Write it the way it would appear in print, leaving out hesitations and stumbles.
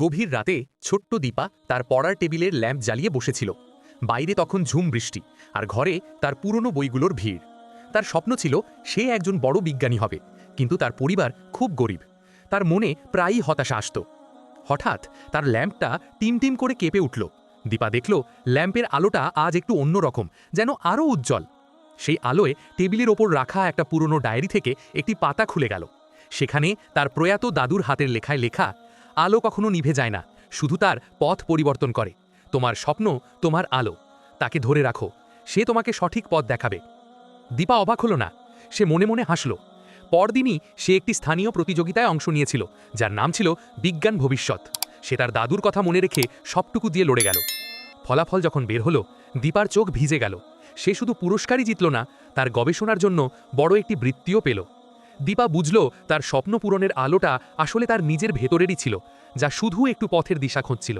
গভীর রাতে ছোট্ট দীপা তার পড়ার টেবিলের ল্যাম্প জ্বালিয়ে বসেছিল। বাইরে তখন ঝুম বৃষ্টি, আর ঘরে তার পুরনো বইগুলোর ভিড়। তার স্বপ্ন ছিল সে একজন বড় বিজ্ঞানী হবে, কিন্তু তার পরিবার খুব গরিব। তার মনে প্রায়ই হতাশা আসত। হঠাৎ তার ল্যাম্পটা টিমটিম করে কেঁপে উঠল। দীপা দেখল ল্যাম্পের আলোটা আজ একটু অন্যরকম, যেন আরও উজ্জ্বল। সেই আলোয় টেবিলের ওপর রাখা একটা পুরনো ডায়েরি থেকে একটি পাতা খুলে গেল। সেখানে তার প্রয়াত দাদুর হাতের লেখায় লেখা, আলো কখনো নিভে যায় না, শুধু তার পথ পরিবর্তন করে। তোমার স্বপ্ন তোমার আলো, তাকে ধরে রাখো, সে তোমাকে সঠিক পথ দেখাবে। দীপা অবাক হলো না, সে মনে মনে হাসল। পরদিনই সে একটি স্থানীয় প্রতিযোগিতায় অংশ নিয়েছিল, যার নাম ছিল বিজ্ঞান ভবিষ্যৎ। সে তার দাদুর কথা মনে রেখে সবটুকু দিয়ে লড়ে গেল। ফলাফল যখন বের হলো, দীপার চোখ ভিজে গেল। সে শুধু পুরস্কারই জিতল না, তার গবেষণার জন্য বড় একটি বৃত্তিও পেল। দীপা বুঝল তার স্বপ্ন পূরণের আলোটা আসলে তার নিজের ভেতরেরই ছিল, যা শুধু একটু পথের দিশা খুঁজছিল।